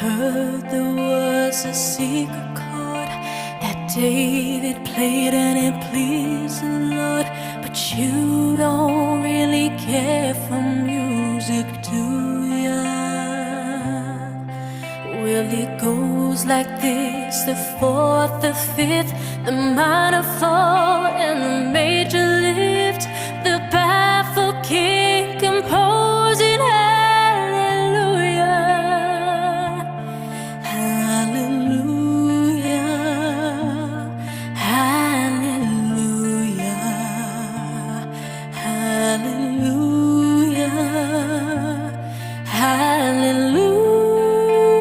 heard there was a secret chord that David played and it pleased the Lord. But you don't really care for music, do ya? Well, it goes like this: the fourth, the fifth, the minor fall, and the major lift.